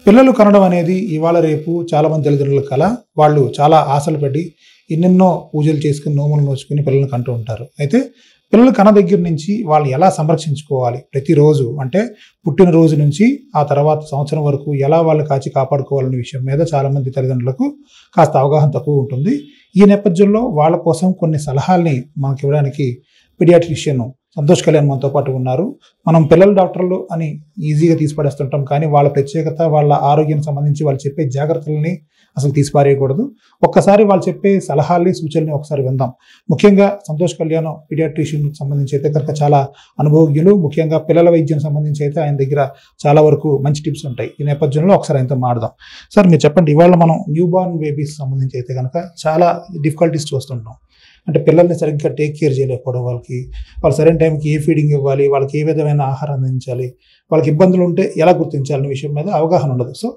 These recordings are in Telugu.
పిల్లలు కనడం అనేది ఇవాళ రేపు చాలామంది తల్లిదండ్రుల కల. వాళ్ళు చాలా ఆశలు పడి ఎన్నెన్నో పూజలు చేసుకుని, నోములు నోచుకుని పిల్లల్ని కంటూ ఉంటారు. అయితే పిల్లలు కన్న దగ్గర నుంచి వాళ్ళు ఎలా సంరక్షించుకోవాలి ప్రతిరోజు అంటే పుట్టినరోజు నుంచి ఆ తర్వాత సంవత్సరం వరకు ఎలా వాళ్ళు కాపాడుకోవాలనే విషయం మీద చాలామంది తల్లిదండ్రులకు కాస్త అవగాహన తక్కువ ఉంటుంది. ఈ నేపథ్యంలో వాళ్ళ కోసం కొన్ని సలహాల్ని మనకి ఇవ్వడానికి పీడియాట్రిషియన్ సంతోష్ కళ్యాణ్ మనతో పాటు ఉన్నారు. మనం పిల్లల డాక్టర్లు అని ఈజీగా తీసిపడేస్తుంటాం, కానీ వాళ్ళ ప్రత్యేకత, వాళ్ళ ఆరోగ్యానికి సంబంధించి వాళ్ళు చెప్పే జాగ్రత్తలని అసలు తీసిపారేయకూడదు. ఒక్కసారి వాళ్ళు చెప్పే సలహాల్ని, సూచనల్ని ఒకసారి విందాం. ముఖ్యంగా సంతోష్ కళ్యాణ్ పీడియాట్రిషియన్ సంబంధించి అయితే కనుక చాలా అనుభవజ్ఞులు. ముఖ్యంగా పిల్లల వైద్యం సంబంధించి అయితే ఆయన దగ్గర చాలా వరకు మంచి టిప్స్ ఉంటాయి. ఈ నేపథ్యంలో ఒకసారి ఆయనతో మాట్లాడదాం. సార్, మీరు చెప్పండి, ఇవాళ మనం న్యూ బార్న్ బేబీస్ సంబంధించి అయితే కనుక చాలా డిఫికల్టీస్ చూస్తుంటాం. అంటే పిల్లల్ని సరిగ్గా టేక్ కేర్ చేయలేకపోవడం, వాళ్ళు సరైన టైంకి ఏ ఫీడింగ్ ఇవ్వాలి, వాళ్ళకి ఏ విధమైన ఆహారం అందించాలి, వాళ్ళకి ఇబ్బందులు ఉంటే ఎలా గుర్తించాలనే విషయం మీద అవగాహన ఉండదు. సో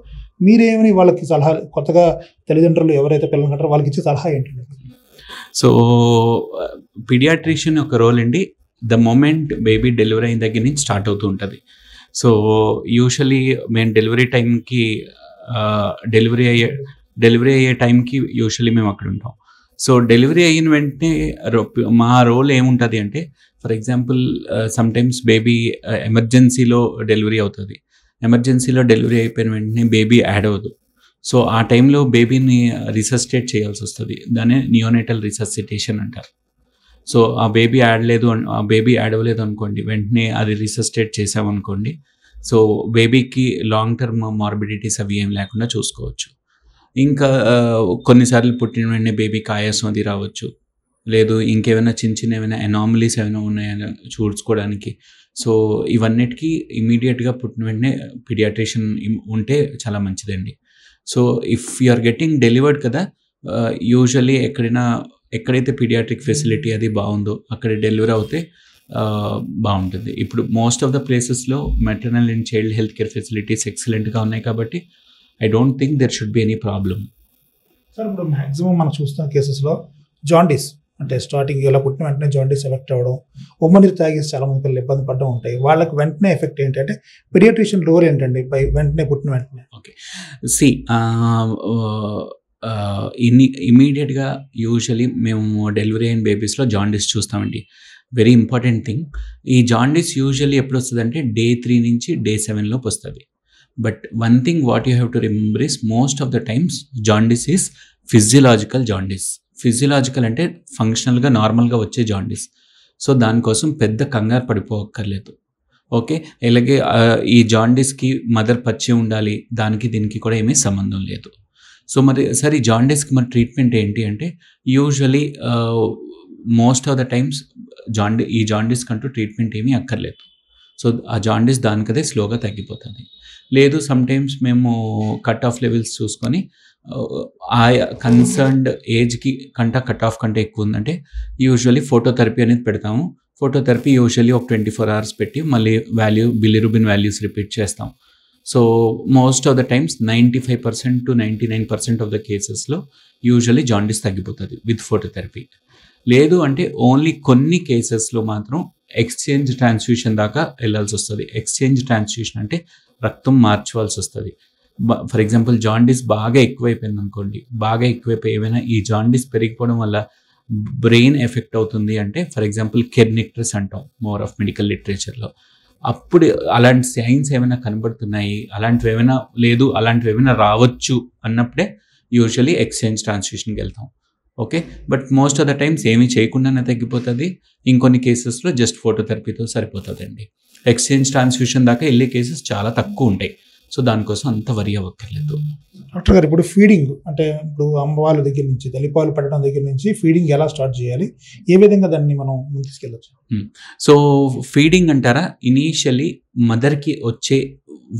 మీరేమని వాళ్ళకి సలహాలు, కొత్తగా తల్లిదండ్రులు ఎవరైతే పిల్లలు కంటారో వాళ్ళకి ఇచ్చే సలహా ఏంటండి? సో పీడియాట్రిషియన్ ఒక రోల్ అండి, ద మూమెంట్ బేబీ డెలివరీ అయిన దగ్గర నుంచి స్టార్ట్ అవుతూ ఉంటుంది. సో యూజువలీ మేము డెలివరీ అయ్యే టైంకి యూజువలీ మేము అక్కడ ఉంటాం. సో డెలివరీ అయిన వెంటనే మా రోల్ ఏముంటుంది అంటే, ఫర్ ఎగ్జాంపుల్ సమ్టైమ్స్ బేబీ ఎమర్జెన్సీలో డెలివరీ అవుతుంది. ఎమర్జెన్సీలో డెలివరీ అయిపోయిన వెంటనే బేబీ యాడ్ అవ్వదు. సో ఆ టైంలో బేబీని రిసస్టేట్ చేయాల్సి వస్తుంది. దాన్ని నియోనేటల్ రిసస్సిటేషన్ అంటారు. సో ఆ బేబీ యాడ్ అవ్వలేదు అనుకోండి, వెంటనే అది రిసస్టేట్ చేసామనుకోండి, సో బేబీకి లాంగ్ టర్మ్ మార్బిడిటీస్ అవి ఏం లేకుండా చూసుకోవచ్చు. ఇంకా కొన్నిసార్లు పుట్టిన వెంటనే బేబీకి ఆయాసం అది రావచ్చు, లేదు ఇంకేమైనా చిన్న ఏమైనా ఎనామలీస్ ఏమైనా ఉన్నాయని చూసుకోవడానికి. సో ఇవన్నిటికీ ఇమీడియట్గా పుట్టిన వెంటనే పీడియాట్రిషియన్ ఉంటే చాలా మంచిదండి. So if you are getting delivered కదా, యూజువల్లీ ఎక్కడైతే పీడియాట్రిక్ ఫెసిలిటీ అది బాగుందో అక్కడ డెలివరీ అవుతే బాగుంటుంది. ఇప్పుడు మోస్ట్ ఆఫ్ ద ప్లేసెస్లో maternal and child health care facilities ఎక్సలెంట్గా ఉన్నాయి కాబట్టి I don't think there should be any problem. Sir, ఇప్పుడు మ్యాక్సిమం మనం చూస్తున్న కేసెస్లో జాండీస్ అంటే స్టార్టింగ్ ఇలా పుట్టిన వెంటనే జాండీస్ ఎఫెక్ట్ అవ్వడం, ఉమ్మనీరు తాగేసి చాలా మంది పిల్లలు ఇబ్బంది పడడం ఉంటాయి. వాళ్ళకి వెంటనే ఎఫెక్ట్ ఏంటంటే పీడియాట్రిషియన్ రోల్ ఏంటండి వెంటనే పుట్టిన వెంటనే? ఓకే, సి ఇమీడియట్గా యూజువలీ మేము డెలివరీ అయిన బేబీస్లో జాండీస్ చూస్తామండి. Very important thing. ఈ జాండీస్ యూజువల్లీ ఎప్పుడు వస్తుంది అంటే Day 3 నుంచి Day 7 వస్తుంది. But one thing what you have to remember is most of the times jaundice is physiological jaundice. Physiological అంటే ఫంక్షనల్గా నార్మల్గా వచ్చే జాండీస్. సో దానికోసం పెద్ద కంగారు పడిపోక్కర్లేదు. ఓకే, ఇలాగే ఈ జాండీస్కి మదర్ పచ్చి ఉండాలి, దానికి దీనికి కూడా ఏమీ సంబంధం లేదు. సో మరి సరే, ఈ జాండీస్కి మరి ట్రీట్మెంట్ ఏంటి అంటే, usually most of the times ఈ జాండీస్ కంటూ ట్రీట్మెంట్ ఏమీ అక్కర్లేదు. సో ఆ జాండీస్ దానికదే స్లోగా తగ్గిపోతుంది. లేదు, సమ్టైమ్స్ మేము కట్ ఆఫ్ లెవెల్స్ చూసుకొని ఆ కన్సర్న్డ్ ఏజ్కి కట్ ఆఫ్ కంటే ఎక్కువ ఉందంటే యూజువల్లీ ఫోటోథెరపీ అనేది పెడతాము. ఫోటోథెరపీ యూజువల్లీ ఒక 24 hours పెట్టి మళ్ళీ బిలిరుబిన్ వాల్యూస్ రిపీట్ చేస్తాం. So most of the times 95% to 99% of the కేసెస్లో యూజువల్లీ జాండీస్ తగ్గిపోతుంది విత్ ఫోటోథెరపీ. లేదు అంటే ఓన్లీ కొన్ని కేసెస్లో మాత్రం ఎక్స్చేంజ్ ట్రాన్స్ఫ్యూషన్ దాకా వెళ్ళాల్సి వస్తుంది. ఎక్స్చేంజ్ ట్రాన్స్ఫ్యూషన్ అంటే రక్తం మార్చవలసి వస్తుంది. ఫర్ ఎగ్జాంపుల్ జాండీస్ బాగా ఎక్కువైపోయింది అనుకోండి, ఏమైనా ఈ జాండీస్ పెరిగిపోవడం వల్ల బ్రెయిన్ ఎఫెక్ట్ అవుతుంది అంటే, ఫర్ ఎగ్జాంపుల్ కెర్నిక్టర్స్ అంటాం మోర్ ఆఫ్ మెడికల్ లిటరేచర్లో. అప్పుడు అలాంటి సైన్స్ ఏమైనా కనబడుతున్నాయి, అలాంటివి ఏమైనా రావచ్చు అన్నప్పుడే యూజువల్లీ ఎక్స్చేంజ్ ట్రాన్స్ఫ్యూషన్కి వెళ్తాం. Okay, but most of the times ఏమీ చేయకుండానే తగ్గిపోతుంది. ఇంకొన్ని కేసెస్లో జస్ట్ ఫోటోథెరపీతో సరిపోతుందండి. ఎక్స్చేంజ్ ట్రాన్స్ఫ్యూషన్ దాకా వెళ్ళే కేసెస్ చాలా తక్కువ ఉంటాయి. సో దానికోసం అంత వరి అవ్వక్కర్లేదు. డాక్టర్ గారు, ఇప్పుడు ఫీడింగ్ అంటే ఇప్పుడు అమ్మవాళ్ళ దగ్గర నుంచి తల్లిపాలు పెట్టడం దగ్గర నుంచి ఫీడింగ్ ఎలా స్టార్ట్ చేయాలి, ఏ విధంగా దాన్ని మనం తీసుకెళ్ళచ్చు? సో ఫీడింగ్ అంటారా, ఇనీషియలీ మదర్కి వచ్చే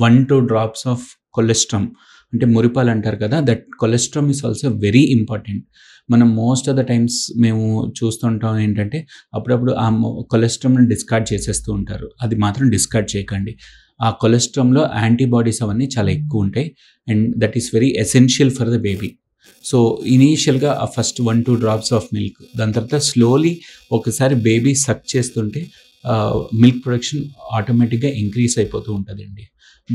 1-2 drops ఆఫ్ కొలెస్ట్రామ్ అంటే మురిపాలు అంటారు కదా, that కొలెస్ట్రామ్ is also very important. మనం మోస్ట్ ఆఫ్ ద టైమ్స్ మేము చూస్తుంటాం ఏంటంటే, అప్పుడప్పుడు ఆ కొలెస్ట్రామ్ని డిస్కార్డ్ చేసేస్తూ ఉంటారు. అది మాత్రం డిస్కార్డ్ చేయకండి. ఆ కొలెస్ట్రామ్లో యాంటీబాడీస్ అవన్నీ చాలా ఎక్కువ ఉంటాయి, and that is very essential for the baby. So ఇనీషియల్గా ఆ ఫస్ట్ 1-2 drops ఆఫ్ మిల్క్, దాని తర్వాత స్లోలీ ఒకసారి బేబీ సక్ చేస్తుంటే మిల్క్ ప్రొడక్షన్ ఆటోమేటిక్గా ఇంక్రీజ్ అయిపోతూ ఉంటుందండి.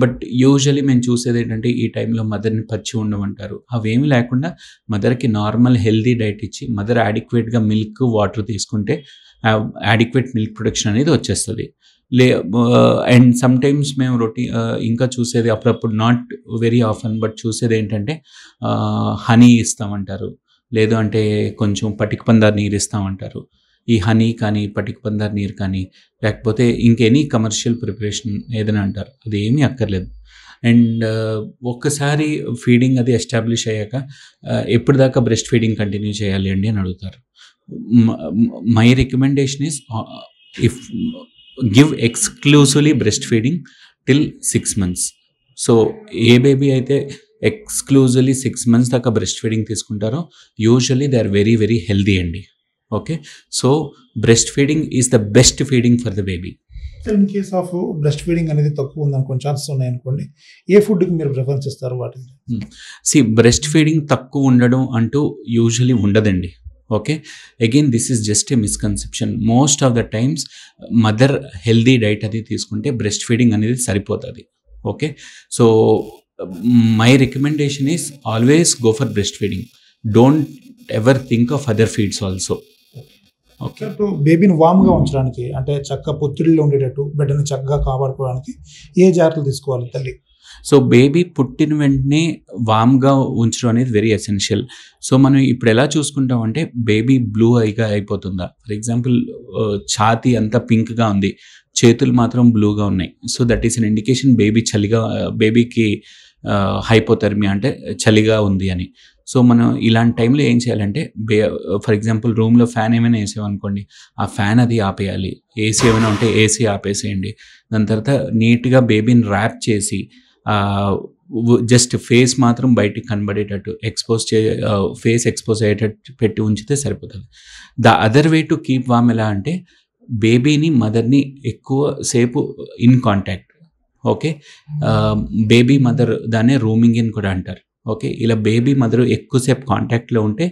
బట్ యూజువలీ మేము చూసేది ఏంటంటే ఈ టైంలో మదర్ని పచ్చి ఉండమంటారు. అవేమీ లేకుండా మదర్కి నార్మల్ హెల్దీ డైట్ ఇచ్చి మదర్ యాడిక్వేట్గా మిల్క్ వాటర్ తీసుకుంటే యాడిక్వేట్ మిల్క్ ప్రొడక్షన్ అనేది వచ్చేస్తుంది. అండ్ సమ్ టైమ్స్ మేము ఇంకా చూసేది అప్పుడప్పుడు, నాట్ వెరీ ఆఫన్, బట్ చూసేది ఏంటంటే హనీ ఇస్తామంటారు, లేదు అంటే కొంచెం పటిక పందారు నీరు ఇస్తామంటారు. ఈ హనీ కానీ పటిక పందారు నీరు కానీ లేకపోతే ఇంకెనీ కమర్షియల్ ప్రిపరేషన్ ఏదైనా అంటారు, అది ఏమీ అక్కర్లేదు. అండ్ ఒక్కసారి ఫీడింగ్ అది ఎస్టాబ్లిష్ అయ్యాక ఎప్పుడు దాకా బ్రెస్ట్ ఫీడింగ్ కంటిన్యూ చేయాలి అండి అని అడుగుతారు. My recommendation is if give exclusively breast feeding till 6 months. So ఏ బేబీ అయితే ఎక్స్క్లూజివ్లీ 6 months దాకా బ్రెస్ట్ ఫీడింగ్ తీసుకుంటారో usually they are very very healthy అండి. Okay, so breast feeding is the best feeding for the baby. In case of breast feeding అనేది తక్కువ ఉంది అనుకోండి, ఛాన్సెస్ ఉన్నాయి అనుకోండి, ఏ ఫుడ్కి మీరు ప్రిఫరెన్స్ ఇస్తారు వాటికి? బ్రెస్ట్ ఫీడింగ్ తక్కువ ఉండడం అంటూ యూజువలీ ఉండదండి. Okay, again this is just a misconception. Most of the times mother healthy diet అది తీసుకుంటే బ్రెస్ట్ ఫీడింగ్ అనేది సరిపోతుంది. Okay, so my recommendation is always go for breast feeding. Don't ever think of other feeds also. Okay, బేబీని వామ్గా ఉంచడానికి, అంటే చక్కగా పొత్తిడిలో ఉండేటట్టు బిడ్డని చక్కగా కాపాడుకోవడానికి ఏ జాగ్రత్తలు తీసుకోవాలి తల్లి? సో బేబీ పుట్టిన వెంటనే వామ్గా ఉంచడం అనేది వెరీ ఎసెన్షియల్. సో మనం ఇప్పుడు ఎలా చూసుకుంటామంటే బేబీ బ్లూ ఐగా అయిపోతుందా, ఫర్ ఎగ్జాంపుల్ ఛాతీ అంతా పింక్గా ఉంది, చేతులు మాత్రం బ్లూగా ఉన్నాయి, so that is an indication బేబీకి హైపోథెర్మియా అంటే చలిగా ఉంది అని. సో మనం ఇలాంటి టైంలో ఏం చేయాలంటే ఫర్ ఎగ్జాంపుల్ రూమ్లో ఫ్యాన్ ఏమైనా వేసామనుకోండి, ఆ ఫ్యాన్ అది ఆపేయాలి. ఏసీ ఏమైనా ఉంటే ఏసీ ఆపేసేయండి. దాని తర్వాత నీట్గా బేబీని ర్యాప్ చేసి జస్ట్ ఫేస్ మాత్రం బయటికి కనబడేటట్టు ఫేస్ ఎక్స్పోజ్ అయ్యేటట్టు పెట్టి ఉంచితే సరిపోతుంది. The other way to keep warm ఎలా అంటే బేబీని మదర్ని ఎక్కువ సేపు in contact. Okay, baby mother దాన్నే రూమింగ్ ఇన్ కూడా అంటారు. ఓకే, ఇలా బేబీ మదర్ ఎక్కువసేపు కాంటాక్ట్లో ఉంటే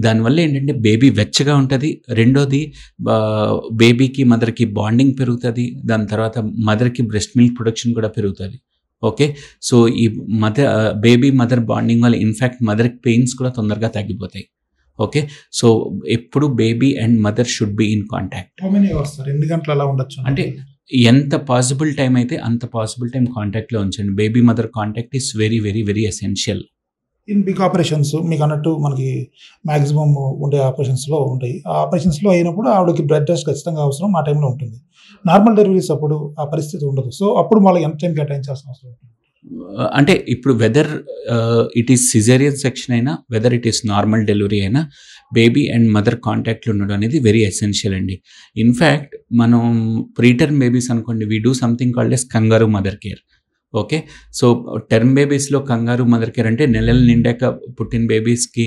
దానివల్ల ఏంటంటే బేబీ వెచ్చగా ఉంటుంది. రెండోది బేబీకి మదర్కి బాండింగ్ పెరుగుతుంది. దాని తర్వాత మదర్కి బ్రెస్ట్ మిల్క్ ప్రొడక్షన్ కూడా పెరుగుతుంది. ఓకే, సో ఈ బేబీ మదర్ బాండింగ్ వల్ల ఇన్ఫ్యాక్ట్ మదర్కి పెయిన్స్ కూడా తొందరగా తగ్గిపోతాయి. ఓకే, సో ఎప్పుడు baby and mother should be in contact. ఎన్ని గంటలు అలా ఉండొచ్చు అంటే ఎంత పాసిబుల్ టైం అయితే అంత పాసిబుల్ టైం కాంటాక్ట్లో ఉంచండి. Baby mother contact is very very very essential. In big operations మీకు అన్నట్టు మనకి మ్యాక్సిమం ఉండే ఆపరేషన్స్లో ఉంటాయి. ఆ ఆపరేషన్స్లో అయినప్పుడు ఆవిడకి బ్లడ్ టెస్ట్ ఖచ్చితంగా అవసరం, ఆ టైంలో ఉంటుంది. నార్మల్ డెలివరీస్ అప్పుడు ఆ పరిస్థితి ఉండదు. సో అప్పుడు మళ్ళీ ఎంత టైం కేటాయించాల్సిన అవసరం ఉంటుంది? అంటే ఇప్పుడు whether it is caesarean section అయినా, whether it is normal delivery అయినా, బేబీ అండ్ మదర్ కాంటాక్ట్లో ఉండడం అనేది వెరీ ఎసెన్షియల్ అండి. ఇన్ఫ్యాక్ట్ మనం ప్రీటర్మ్ బేబీస్ అనుకోండి, we do something called as kangaroo mother care. Okay, so term బేబీస్లో కంగారు మదర్ కేర్ అంటే నెలలు నిండాక పుట్టిన బేబీస్కి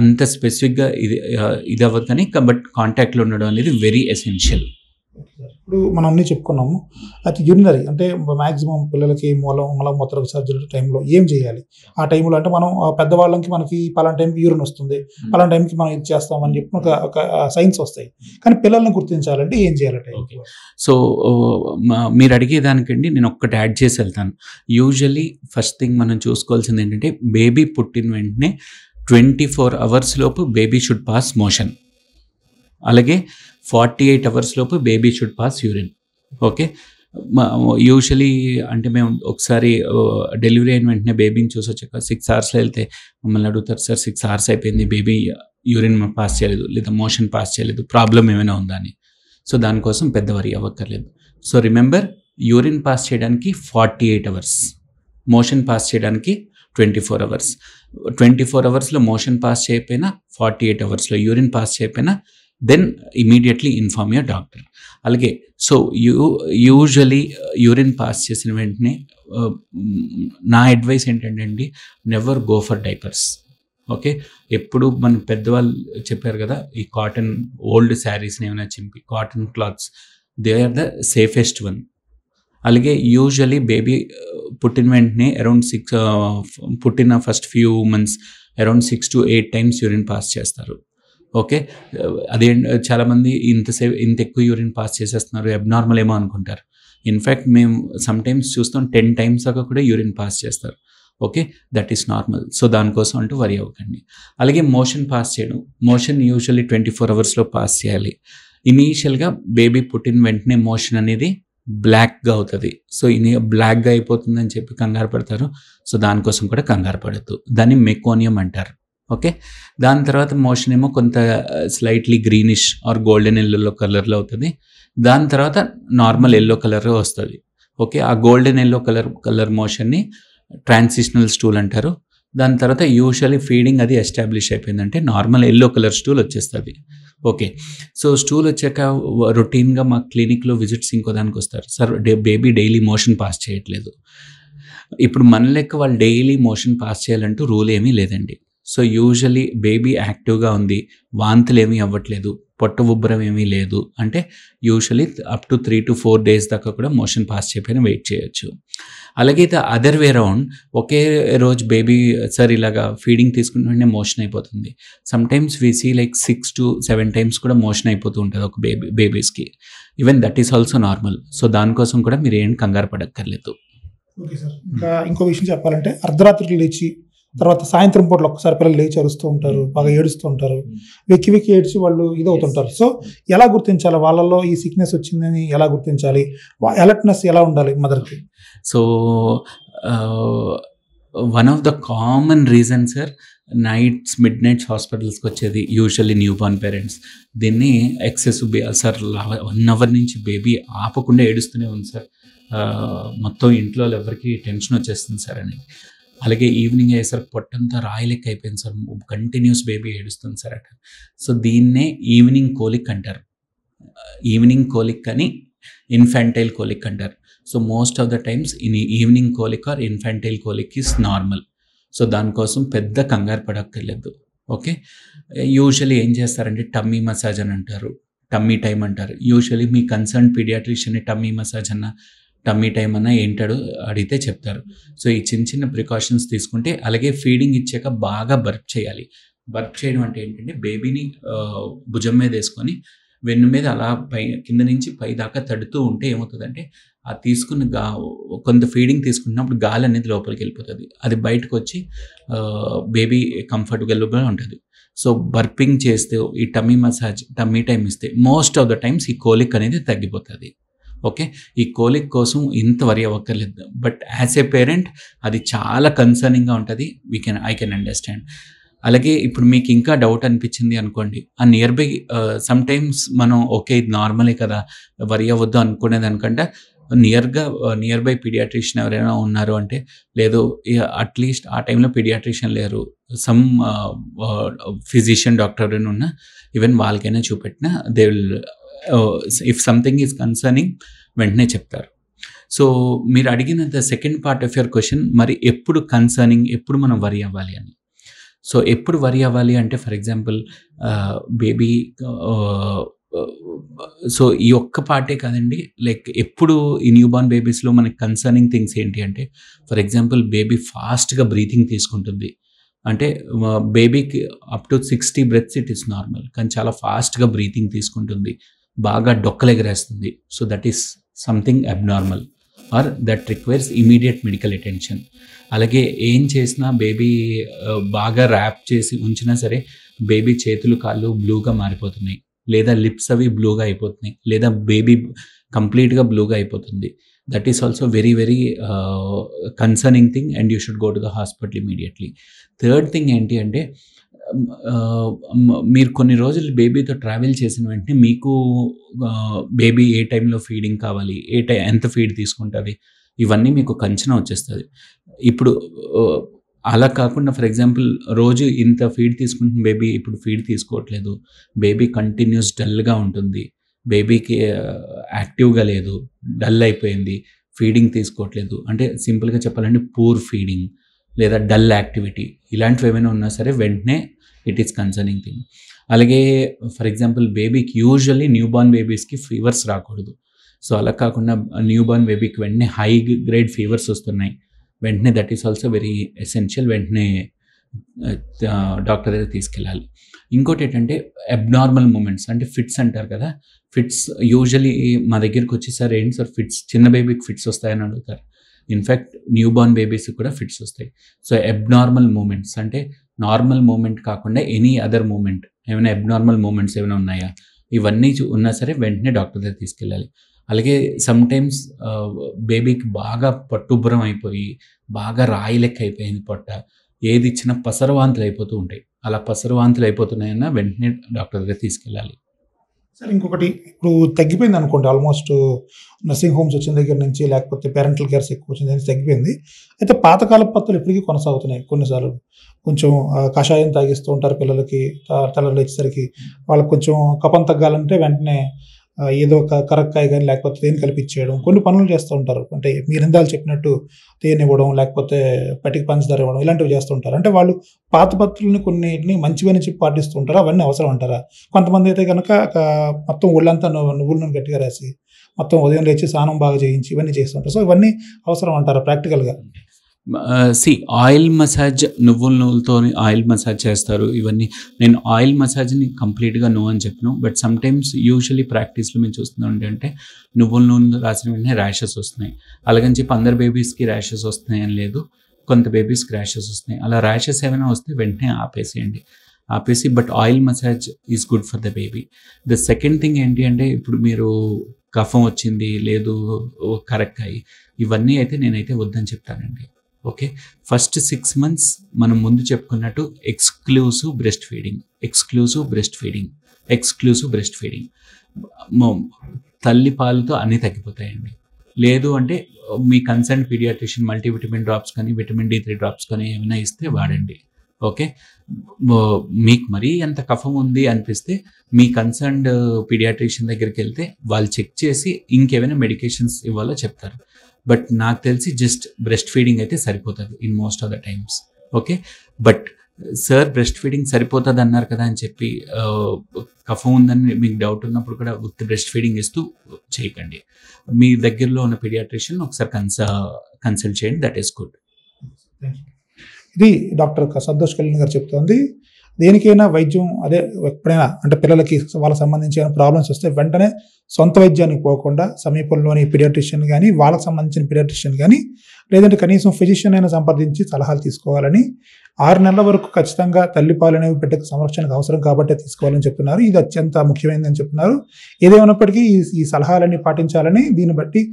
అంత స్పెసిఫిక్గా ఇది అవ్వదు, కానీ బట్ కాంటాక్ట్లో ఉండడం అనేది వెరీ ఎసెన్షియల్. ఇప్పుడు మనం అన్నీ చెప్పుకున్నాము. అయితే యూరినరీ అంటే మ్యాక్సిమం పిల్లలకి మలమూత్ర విసర్జన టైంలో ఏం చేయాలి? ఆ టైంలో అంటే మనం పెద్దవాళ్ళకి మనకి పలానా టైంకి యూరిన్ వస్తుంది, పలానా టైంకి మనం ఇది చేస్తామని చెప్పి ఒక సైన్స్ వస్తాయి, కానీ పిల్లల్ని గుర్తించాలంటే ఏం చేయాలంటే? సో మీరు అడిగేదానికండి నేను ఒక్కటి యాడ్ చేసి వెళ్తాను. యూజువల్లీ ఫస్ట్ థింగ్ మనం చూసుకోవాల్సింది ఏంటంటే బేబీ పుట్టిన వెంటనే 24 hours లోపు బేబీ షుడ్ పాస్ మోషన్. అలాగే 48 hours లోపు baby should pass urine. Okay, usually అంటే మేము ఒకసారి డెలివరీ అయిన వెంటనే బేబీని చూసి వచ్చాక 6 hours వెళ్తే మమ్మల్ని అడుగుతారు, సార్ 6 hours అయిపోయింది, బేబీ యూరిన్ పాస్ చేయలేదు లేదా మోషన్ పాస్ చేయలేదు, ప్రాబ్లం ఏమైనా ఉందా అని. సో దానికోసం పెద్ద వరి అవ్వక్కర్లేదు. సో రిమెంబర్, యూరిన్ పాస్ చేయడానికి 48 hours, మోషన్ పాస్ చేయడానికి 24 hours. 24 hours మోషన్ పాస్ చేయకపోయినా, 48 hours యూరిన్ పాస్ చేయకపోయినా, then immediately inform your doctor. అలాగే సో యూజువలీ యూరిన్ పాస్ చేసిన వెంటనే నా అడ్వైస్ ఏంటంటే అండి, never go for diapers. Okay, ఎప్పుడు మన పెద్దవాళ్ళు చెప్పారు కదా, ఈ కాటన్ ఓల్డ్ శారీస్ని ఏమైనా చింపి cotton clothes, they are the safest one. అలాగే యూజువలీ బేబీ పుట్టిన వెంటనే పుట్టిన first few months around 6 to 8 times urine pass చేస్తారు. ఓకే, అదే చాలామంది ఇంత ఎక్కువ యూరిన్ పాస్ చేసేస్తున్నారు, అబ్నార్మల్ ఏమో అనుకుంటారు. ఇన్ఫ్యాక్ట్ మేము సమ్టైమ్స్ చూస్తాం 10 times దాకా కూడా యూరిన్ పాస్ చేస్తారు. Okay, that is normal. So దానికోసం అంటూ వరి అవ్వకండి. అలాగే మోషన్ పాస్ చేయడం, మోషన్ యూజువల్లీ 24 hours పాస్ చేయాలి. ఇనీషియల్గా బేబీ పుట్టిన వెంటనే మోషన్ అనేది బ్లాక్గా అవుతుంది. సో బ్లాక్గా అయిపోతుందని చెప్పి కంగారు పడతారు. సో దానికోసం కూడా కంగారు పడద్దు. దాన్ని మెకోనియం అంటారు. ఓకే, దాని తర్వాత మోషన్ ఏమో కొంత slightly greenish or golden yellow కలర్లో అవుతుంది. దాని తర్వాత నార్మల్ ఎల్లో కలర్ వస్తుంది. ఓకే, ఆ గోల్డెన్ ఎల్లో కలర్ మోషన్ని ట్రాన్సిషనల్ స్టూల్ అంటారు. దాని తర్వాత యూజువల్లీ ఫీడింగ్ అది ఎస్టాబ్లిష్ అయిపోయిందంటే నార్మల్ ఎల్లో కలర్ స్టూల్ వచ్చేస్తుంది. ఓకే, సో స్టూల్ వచ్చాక రొటీన్గా మా క్లినిక్లో విజిట్స్ ఇంకో దానికి వస్తారు. Sir baby daily motion pass చేయట్లేదు. ఇప్పుడు మన లెక్క వాళ్ళు డైలీ మోషన్ పాస్ చేయాలంటూ రూల్ ఏమీ లేదండి. సో యూజువల్లీ బేబీ యాక్టివ్గా ఉంది, వాంతులు ఏమీ అవ్వట్లేదు, పొట్ట ఉబ్బరం ఏమీ లేదు అంటే usually up to 3 to 4 days దాకా కూడా మోషన్ పాస్ చేయకపోయినా వెయిట్ చేయొచ్చు. అలాగే ద అదర్ వే రౌండ్, ఒకే రోజు బేబీ సార్ ఇలాగా ఫీడింగ్ తీసుకున్న వెంటనే మోషన్ అయిపోతుంది. Sometimes we see like 6 to 7 times కూడా మోషన్ అయిపోతూ ఉంటుంది ఒక బేబీస్కి. Even that is also normal. So దానికోసం కూడా మీరు ఏం కంగారు పడక్కర్లేదు. ఓకే సార్, ఇంకా ఇంకో విషయం చెప్పాలంటే అర్ధరాత్రికి లేచి తర్వాత సాయంత్రం పూటలు ఒక్కసారి పిల్లలు లేచి అరుస్తూ ఉంటారు, బాగా ఏడుస్తూ ఉంటారు, వెక్కి వెక్కి ఏడ్చి వాళ్ళు ఇదవుతుంటారు. సో ఎలా గుర్తించాలి వాళ్ళలో ఈ సిక్నెస్ వచ్చిందని ఎలా గుర్తించాలి? అలర్ట్నెస్ ఎలా ఉండాలి మదర్కి? So one of the common reason sir, midnights హాస్పిటల్స్కి వచ్చేది యూజువల్లీ న్యూ బార్న్ పేరెంట్స్. దీన్ని ఎక్సెసివ్ సార్ 1 hour నుంచి బేబీ ఆపకుండా ఏడుస్తూనే ఉంది సార్, మొత్తం ఇంట్లో ఎవరికి టెన్షన్ వచ్చేస్తుంది సార్ అని. అలాగే ఈవినింగ్ అయ్యేసరికి పొట్టంతా రాయలెక్క అయిపోయింది సార్, కంటిన్యూస్ బేబీ ఏడుస్తుంది సార్ అంటారు. సో దీన్నే ఈవినింగ్ కోలిక్ అంటారు. ఈవినింగ్ కోలిక్ అని ఇన్ఫాంటైల్ కోలిక్ అంటారు. So most of the times in evening colic or infantile colic is normal. So దానికోసం పెద్ద కంగారు పడక్కర్లేదు. ఓకే, యూజువల్లీ ఏం చేస్తారంటే టమ్మీ మసాజ్ అని అంటారు, టమ్మీ టైం అంటారు. యూజువల్లీ మీ కన్సర్న్ పీడియాట్రిషియన్ టమ్మీ మసాజ్ అన్న టమ్మీ టైం అన్న ఏంటాడు అడిగితే చెప్తారు. సో ఈ చిన్న చిన్న ప్రికాషన్స్ తీసుకుంటే, అలాగే ఫీడింగ్ ఇచ్చాక బాగా బర్ప్ చేయాలి. బర్ప్ చేయడం అంటే ఏంటంటే బేబీని భుజం మీద వేసుకొని వెన్ను మీద అలా కింద నుంచి పై దాకా తడుతూ ఉంటే ఏమవుతుందంటే ఆ తీసుకున్న కొంత ఫీడింగ్ తీసుకున్నప్పుడు గాలి అనేది లోపలికి వెళ్ళిపోతుంది, అది బయటకు వచ్చి బేబీ కంఫర్టబుల్గా ఉంటుంది. సో బర్పింగ్ చేస్తే ఈ టమ్మీ మసాజ్ టమ్మీ టైం ఇస్తే మోస్ట్ ఆఫ్ ద టైమ్స్ ఈ కోలిక్ అనేది తగ్గిపోతుంది. ఓకే, ఈ కోలిక్ కోసం ఇంత వరి అవ్వక్కర్లేదు. బట్ యాజ్ ఏ పేరెంట్ అది చాలా కన్సర్నింగ్గా ఉంటుంది. I can understand. అలాగే ఇప్పుడు మీకు ఇంకా డౌట్ అనిపించింది అనుకోండి, ఆ నియర్ బై సమ్టైమ్స్ మనం ఓకే ఇది నార్మలే కదా వరి అవ్వద్దు అనుకునేదానికంటే నియర్ బై పీడియాట్రిషియన్ ఎవరైనా ఉన్నారు అంటే, లేదు అట్లీస్ట్ ఆ టైంలో పీడియాట్రిషియన్ లేరు, సమ్ ఫిజిషియన్ డాక్టర్ ఎవరైనా ఉన్నా ఈవెన్ వాళ్ళకైనా చూపెట్టినా they will if something is concerning వెంటనే చెప్తారు. సో మీరు అడిగిన the second part of your question, మరి ఎప్పుడు కన్సర్నింగ్, ఎప్పుడు మనం వరి అవ్వాలి అని. సో ఎప్పుడు వరి అవ్వాలి అంటే ఫర్ ఎగ్జాంపుల్ బేబీ, సో ఈ ఒక్క పార్టే కాదండి, లైక్ ఎప్పుడు ఈ న్యూ బార్న్ బేబీస్లో మనకి కన్సర్నింగ్ థింగ్స్ ఏంటి అంటే, ఫర్ ఎగ్జాంపుల్ బేబీ ఫాస్ట్గా బ్రీతింగ్ తీసుకుంటుంది. అంటే బేబీకి up to 60 breaths it is normal, కానీ చాలా ఫాస్ట్గా బ్రీతింగ్ తీసుకుంటుంది, బాగా డొక్కలు ఎగరేస్తుంది. So that is something abnormal or that requires immediate medical attention. అలాగే ఏం చేసినా బేబీ బాగా ర్యాప్ చేసి ఉంచినా సరే బేబీ చేతులు కాళ్ళు బ్లూగా మారిపోతున్నాయి, లేదా లిప్స్ అవి బ్లూగా అయిపోతున్నాయి, లేదా బేబీ కంప్లీట్గా బ్లూగా అయిపోతుంది. That is also very very concerning thing and you should go to the hospital immediately. Third thing ఏంటి అంటే, మీరు కొన్ని రోజులు బేబీతో ట్రావెల్ చేసిన వెంటనే మీకు బేబీ ఏ టైంలో ఫీడింగ్ కావాలి, ఎంత ఫీడ్ తీసుకుంటుంది, ఇవన్నీ మీకు అంచనా వచ్చేస్తుంది. ఇప్పుడు అలా కాకుండా ఫర్ ఎగ్జాంపుల్ రోజు ఇంత ఫీడ్ తీసుకుంటున్న బేబీ ఇప్పుడు ఫీడ్ తీసుకోవట్లేదు, బేబీ కంటిన్యూస్ డల్గా ఉంటుంది, బేబీకి యాక్టివ్గా లేదు, డల్ అయిపోయింది, ఫీడింగ్ తీసుకోవట్లేదు అంటే సింపుల్గా చెప్పాలంటే పూర్ ఫీడింగ్ లేదా డల్ యాక్టివిటీ, ఇలాంటివి ఏమైనా ఉన్నా సరే వెంటనే ఇట్ ఈస్ కన్సర్నింగ్ థింగ్. అలాగే ఫర్ ఎగ్జాంపుల్ బేబీకి యూజువల్లీ న్యూ బార్న్ బేబీస్కి ఫీవర్స్ రాకూడదు. సో అలా కాకుండా న్యూ బార్న్ బేబీకి వెంటనే హై గ్రేడ్ ఫీవర్స్ వస్తున్నాయి, వెంటనే that is also very essential, వెంటనే డాక్టర్ దగ్గర తీసుకెళ్ళాలి. ఇంకోటి ఏంటంటే అబ్నార్మల్ మూమెంట్స్ అంటే ఫిట్స్ అంటారు కదా, ఫిట్స్ యూజువల్లీ మా దగ్గరికి వచ్చి సార్ ఏంటి సార్ ఫిట్స్, చిన్న బేబీకి ఫిట్స్ వస్తాయని అడుగుతారు. ఇన్ఫ్యాక్ట్ న్యూ బార్న్ బేబీస్కి కూడా ఫిట్స్ వస్తాయి. సో అబ్నార్మల్ మూమెంట్స్ అంటే నార్మల్ మూమెంట్ కాకుండా ఎనీ అదర్ మూమెంట్, ఏమైనా అబ్నార్మల్ మూమెంట్స్ ఏమైనా ఉన్నాయా, ఇవన్నీ ఉన్నా సరే వెంటనే డాక్టర్ దగ్గర తీసుకెళ్ళాలి. అలాగే సమ్టైమ్స్ బేబీకి బాగా పట్టుభ్రం అయిపోయి బాగా రాయి లెక్క అయిపోయింది పొట్ట, ఏది ఇచ్చినా పసరవాంతులు అయిపోతూ ఉంటాయి. అలా పసరవాంతులు అయిపోతున్నాయన్నా వెంటనే డాక్టర్ దగ్గర తీసుకెళ్ళాలి. సార్ ఇంకొకటి, ఇప్పుడు తగ్గిపోయింది అనుకోండి, ఆల్మోస్ట్ నర్సింగ్ హోమ్స్ వచ్చిన దగ్గర నుంచి, లేకపోతే పేరెంటల్ కేర్స్ ఎక్కువ వచ్చిన దగ్గర నుంచి తగ్గిపోయింది. అయితే పాతకాల పద్ధతులు ఇప్పటికీ కొనసాగుతున్నాయి. కొన్నిసార్లు కొంచెం కషాయం తాగిస్తూ ఉంటారు పిల్లలకి, తెల్లలు వచ్చేసరికి వాళ్ళకి కొంచెం కఫం తగ్గాలంటే వెంటనే ఏదో ఒక కరక్కాయ కానీ లేకపోతే తేనె కలిపిచ్చేయడం, కొన్ని పనులు చేస్తూ ఉంటారు. అంటే మీరు ఇందాక చెప్పినట్టు తేనె ఇవ్వడం, లేకపోతే పటికి పంచదార ఇవ్వడం, ఇలాంటివి చేస్తూ ఉంటారు. అంటే వాళ్ళు పాత పద్ధతులని కొన్నిటిని మంచివని చెప్పి పాటిస్తూ ఉంటారు. అవన్నీ అవసరం అంటారా? కొంతమంది అయితే కనుక మొత్తం ఒళ్ళంతా నువ్వుల నూనె గట్టిగా రాసి మొత్తం ఉదయం లేచి స్నానం బాగా చేయించి ఇవన్నీ చేస్తుంటారు. సో ఇవన్నీ అవసరం అంటారా ప్రాక్టికల్గా? ఆయిల్ మసాజ్, నువ్వుల నూనెతో ఆయిల్ మసాజ్ చేస్తారు. ఇవన్నీ నేను ఆయిల్ మసాజ్ని కంప్లీట్గా నో అని చెప్పను. బట్ సమ్టైమ్స్ యూజువల్లీ ప్రాక్టీస్లో మేము చూస్తున్నాం ఏంటంటే నువ్వుల నూనె రాసిన వెంటనే ర్యాషెస్ వస్తున్నాయి. అలాగని చెప్పి అందరు బేబీస్కి ర్యాషెస్ వస్తున్నాయి అని లేదు, కొంత బేబీస్కి ర్యాషెస్ వస్తున్నాయి. అలా ర్యాషెస్ ఏమైనా వస్తే వెంటనే ఆపేసి but oil massage is good for the baby. The second thing ఏంటి అంటే ఇప్పుడు మీరు కఫం వచ్చింది లేదు కరక్కాయి, ఇవన్నీ అయితే నేనైతే వద్దని చెప్తానండి. ఓకే, ఫస్ట్ 6 months మనం ముందు చెప్పుకున్నట్టు ఎక్స్క్లూజివ్ బ్రెస్ట్ ఫీడింగ్, తల్లి పాలతో అన్నీ తగ్గిపోతాయండి. లేదు అంటే మీ కన్సర్న్ పీడియాట్రిషియన్ మల్టీవిటమిన్ డ్రాప్స్ కానీ విటమిన్ D3 డ్రాప్స్ కానీ ఏమైనా ఇస్తే వాడండి. ఓకే, మీకు మరీ ఎంత కఫం ఉంది అనిపిస్తే మీ కన్సర్న్డ్ పీడియాట్రిషియన్ దగ్గరికి వెళ్తే వాళ్ళు చెక్ చేసి ఇంకేమైనా మెడికేషన్స్ ఇవ్వాలో చెప్తారు. బట్ నాకు తెలిసి జస్ట్ బ్రెస్ట్ ఫీడింగ్ అయితే సరిపోతుంది in most of the times. Okay, but sir breast feeding సరిపోతుంది అన్నారు కదా అని చెప్పి కఫం ఉందని మీకు డౌట్ ఉన్నప్పుడు కూడా విత్ బ్రెస్ట్ ఫీడింగ్ ఇస్తూ చేయకండి. మీ దగ్గరలో ఉన్న పీడియాట్రిషియన్ ఒకసారి కన్సల్ట్ చేయండి, దట్ ఈస్ గుడ్. ఇది డాక్టర్ సంతోష్ కళ్యాణ్ గారు చెప్తోంది. దేనికైనా వైద్యం అదే, ఎప్పుడైనా అంటే పిల్లలకి వాళ్ళకి సంబంధించిన ప్రాబ్లమ్స్ వస్తే వెంటనే సొంత వైద్యానికి పోకుండా సమీపంలోని పీడియాట్రిషియన్ కానీ వాళ్ళకి సంబంధించిన పీడియాట్రిషియన్ కానీ లేదంటే కనీసం ఫిజిషియన్ అయినా సంప్రదించి సలహాలు తీసుకోవాలని, 6 నెలల వరకు ఖచ్చితంగా తల్లిపాలు అనేవి బిడ్డకు సంరక్షణకు అవసరం కాబట్టి తీసుకోవాలని చెప్తున్నారు. ఇది అత్యంత ముఖ్యమైనదని చెప్తున్నారు. ఏదేమైనప్పటికీ ఈ సలహాలన్నీ పాటించాలని, దీన్ని బట్టి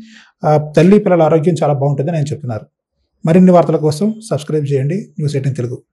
తల్లి పిల్లల ఆరోగ్యం చాలా బాగుంటుందని ఆయన చెప్తున్నారు. మరిన్ని వార్తల కోసం సబ్స్క్రైబ్ చేయండి న్యూస్ 18 తెలుగు.